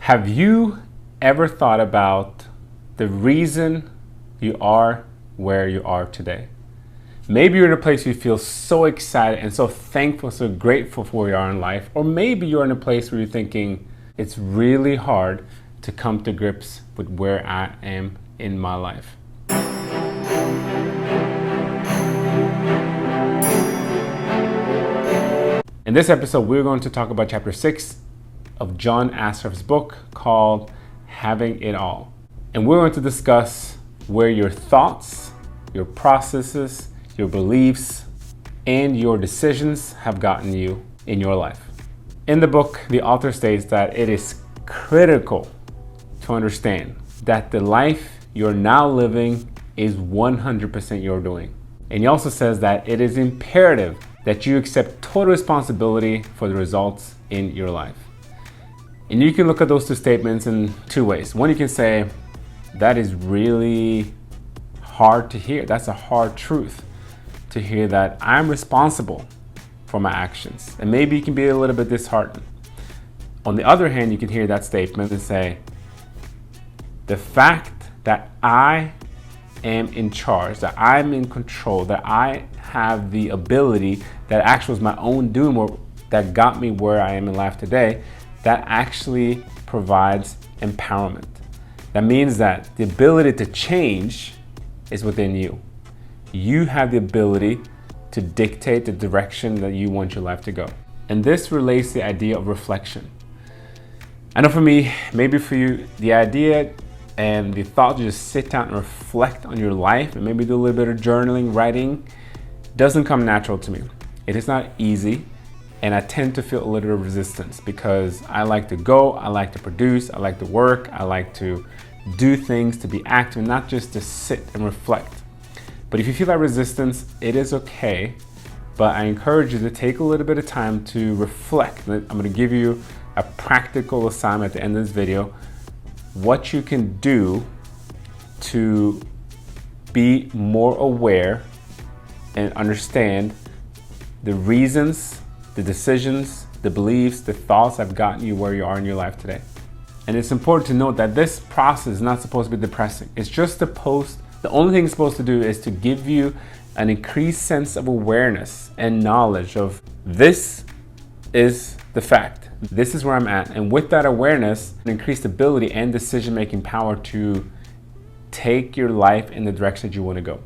Have you ever thought about the reason you are where you are today? Maybe you're in a place where you feel so excited and so thankful, so grateful for where you are in life. Or maybe you're in a place where you're thinking it's really hard to come to grips with where I am in my life. In this episode, we're going to talk about chapter 6 of John Assaraf's book called Having It All. And we're going to discuss where your thoughts, your processes, your beliefs, and your decisions have gotten you in your life. In the book, the author states that it is critical to understand that the life you're now living is 100% your doing. And he also says that it is imperative that you accept total responsibility for the results in your life. And you can look at those two statements in two ways. One, you can say, that is really hard to hear. That's a hard truth to hear, that I'm responsible for my actions. And maybe you can be a little bit disheartened. On the other hand, you can hear that statement and say, the fact that I am in charge, that I'm in control, that I have the ability, that actually was my own doing that got me where I am in life today, that actually provides empowerment. That means that the ability to change is within you. You have the ability to dictate the direction that you want your life to go. And this relates to the idea of reflection. I know for me, maybe for you, the idea and the thought to just sit down and reflect on your life and maybe do a little bit of journaling, writing, doesn't come natural to me. It is not easy. And I tend to feel a little bit of resistance because I like to go, I like to produce, I like to work, I like to do things, to be active, not just to sit and reflect. But if you feel that resistance, it is okay. But I encourage you to take a little bit of time to reflect. I'm going to give you a practical assignment at the end of this video, what you can do to be more aware and understand the reasons, the decisions, the beliefs, the thoughts have gotten you where you are in your life today. And it's important to note that this process is not supposed to be depressing. It's just the only thing it's supposed to do is to give you an increased sense of awareness and knowledge of this is the fact. This is where I'm at. And with that awareness, an increased ability and decision-making power to take your life in the direction that you want to go.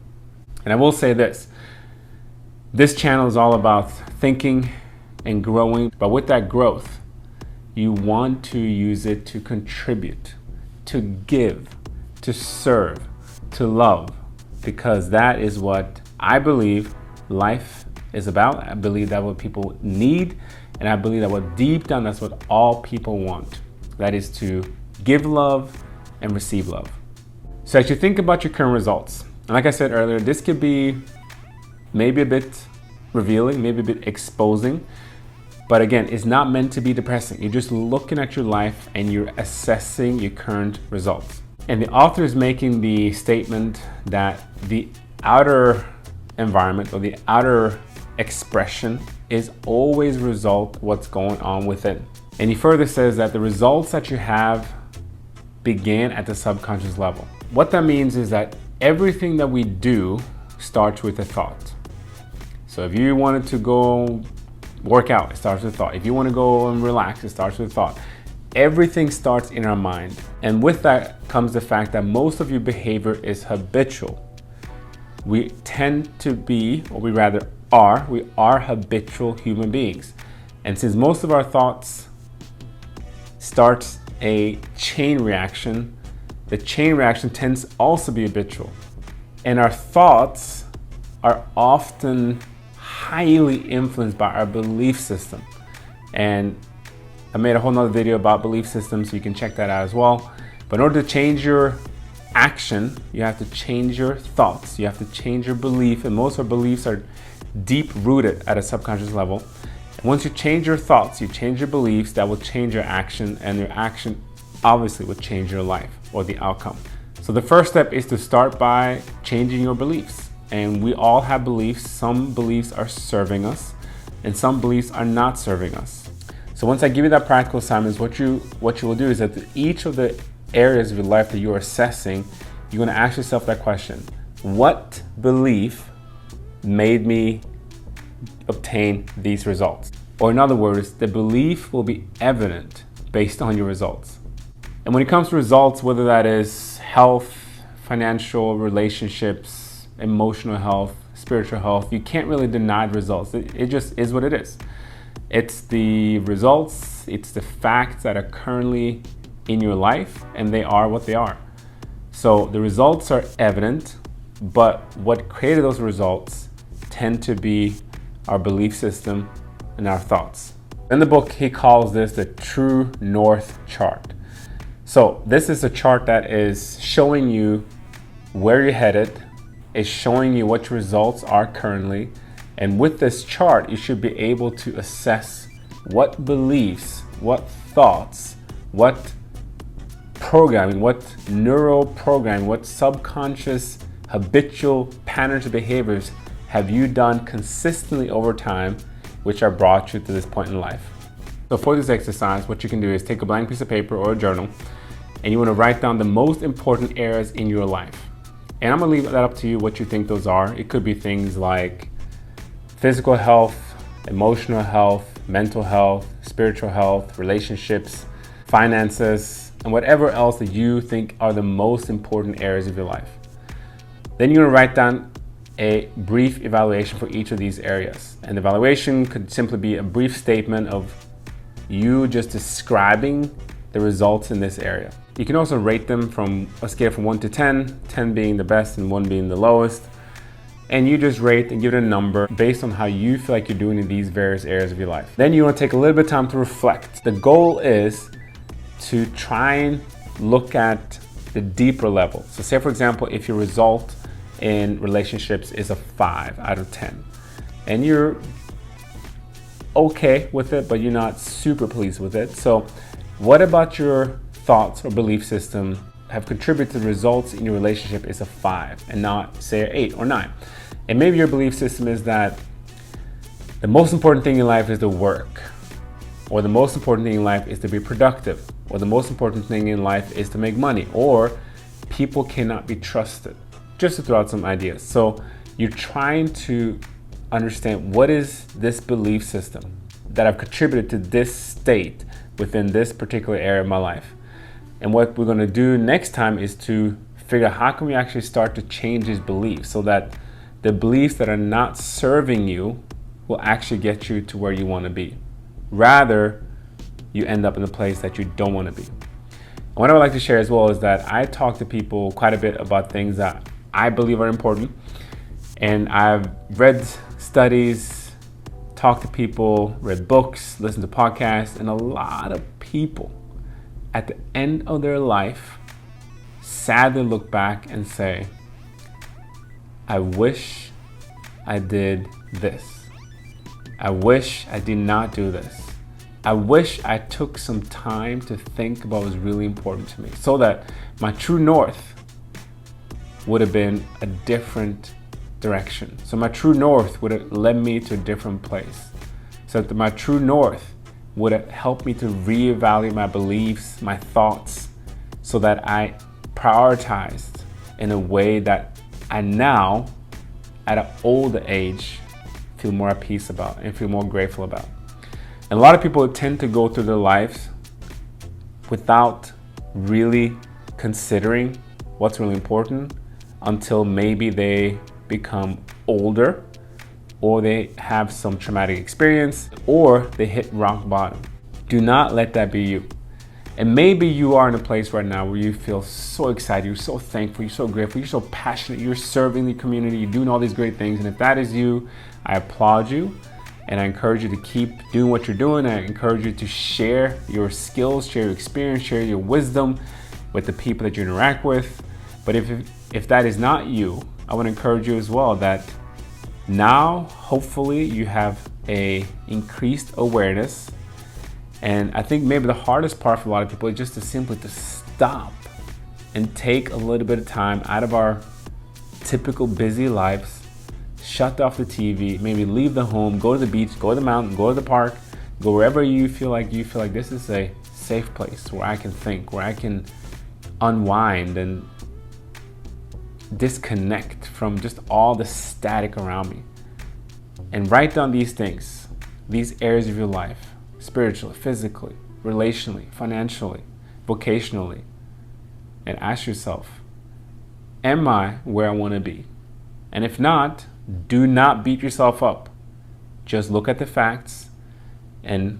And I will say this channel is all about thinking and growing, but with that growth, you want to use it to contribute, to give, to serve, to love, because that is what I believe life is about. I believe that's what people need, and I believe that what deep down, that's what all people want. That is to give love and receive love. So as you think about your current results, and like I said earlier, this could be maybe a bit revealing, maybe a bit exposing. But again, it's not meant to be depressing. You're just looking at your life and you're assessing your current results. And the author is making the statement that the outer environment or the outer expression is always a result of what's going on within. And he further says that the results that you have began at the subconscious level. What that means is that everything that we do starts with a thought. So if you wanted to go work out, it starts with thought. If you want to go and relax, it starts with thought. Everything starts in our mind. And with that comes the fact that most of your behavior is habitual. We tend to be, or we rather are, we are habitual human beings. And since most of our thoughts starts a chain reaction, the chain reaction tends to also be habitual. And our thoughts are often highly influenced by our belief system. And I made a whole nother video about belief systems, so you can check that out as well. But in order to change your action, you have to change your thoughts, you have to change your belief, and most of our beliefs are deep rooted at a subconscious level. And once you change your thoughts, you change your beliefs, that will change your action, and your action obviously will change your life or the outcome. So the first step is to start by changing your beliefs. And we all have beliefs. Some beliefs are serving us and some beliefs are not serving us. So once I give you that practical assignments, what you will do is that each of the areas of your life that you're assessing, you're going to ask yourself that question: what belief made me obtain these results? Or in other words, the belief will be evident based on your results. And when it comes to results, whether that is health, financial, relationships, emotional health, spiritual health, you can't really deny the results. It just is what it is. It's the results, it's the facts that are currently in your life, and they are what they are. So the results are evident, but what created those results tend to be our belief system and our thoughts. In the book, he calls this the true north chart. So this is a chart that is showing you where you're headed, is showing you what your results are currently. And with this chart, you should be able to assess what beliefs, what thoughts, what programming, what neural programming, what subconscious habitual patterns of behaviors have you done consistently over time, which are brought you to this point in life. So for this exercise, what you can do is take a blank piece of paper or a journal, and you want to write down the most important areas in your life. And I'm gonna leave that up to you, what you think those are. It could be things like physical health, emotional health, mental health, spiritual health, relationships, finances, and whatever else that you think are the most important areas of your life. Then you're gonna write down a brief evaluation for each of these areas. And the evaluation could simply be a brief statement of you just describing the results in this area. You can also rate them from a scale from 1 to 10, 10 being the best and 1 being the lowest. And you just rate and give it a number based on how you feel like you're doing in these various areas of your life. Then you want to take a little bit of time to reflect. The goal is to try and look at the deeper level. So say, for example, if your result in relationships is a 5 out of 10, and you're okay with it, but you're not super pleased with it. So what about your thoughts or belief system have contributed to the results in your relationship is a 5 and not say an 8 or 9? And maybe your belief system is that the most important thing in life is to work, or the most important thing in life is to be productive, or the most important thing in life is to make money, or people cannot be trusted, just to throw out some ideas. So you're trying to understand, what is this belief system that I've contributed to this state within this particular area of my life? And what we're going to do next time is to figure out how can we actually start to change these beliefs so that the beliefs that are not serving you will actually get you to where you want to be. Rather, you end up in a place that you don't want to be. And what I would like to share as well is that I talk to people quite a bit about things that I believe are important. And I've read studies, talked to people, read books, listened to podcasts, and a lot of people at the end of their life sadly look back and say, I wish I did this. I wish I did not do this. I wish I took some time to think about what was really important to me, so that my true north would have been a different direction. So my true north would have led me to a different place. So that my true north would have helped me to reevaluate my beliefs, my thoughts, so that I prioritized in a way that I now, at an older age, feel more at peace about and feel more grateful about. And a lot of people tend to go through their lives without really considering what's really important until maybe they become older, or they have some traumatic experience, or they hit rock bottom. Do not let that be you. And maybe you are in a place right now where you feel so excited, you're so thankful, you're so grateful, you're so passionate, you're serving the community, you're doing all these great things. And if that is you, I applaud you, and I encourage you to keep doing what you're doing. I encourage you to share your skills, share your experience, share your wisdom with the people that you interact with. But if that is not you, I want to encourage you as well that now, hopefully, you have a increased awareness. And I think maybe the hardest part for a lot of people is just to simply to stop and take a little bit of time out of our typical busy lives, shut off the TV, maybe leave the home, go to the beach, go to the mountain, go to the park, Go wherever you feel like this is a safe place where I can think, where I can unwind and disconnect from just all the static around me. And write down these things, these areas of your life, spiritually, physically, relationally, financially, vocationally, and ask yourself, am I where I want to be? And if not, do not beat yourself up. Just look at the facts and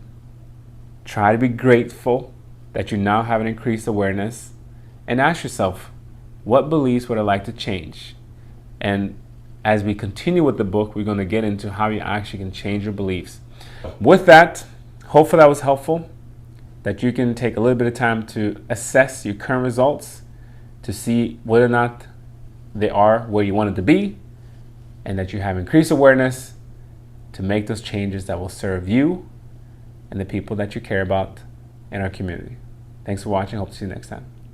try to be grateful that you now have an increased awareness, and ask yourself, what beliefs would I like to change? And as we continue with the book, we're going to get into how you actually can change your beliefs. With that, hopefully that was helpful, that you can take a little bit of time to assess your current results to see whether or not they are where you want it to be, and that you have increased awareness to make those changes that will serve you and the people that you care about in our community. Thanks for watching. Hope to see you next time.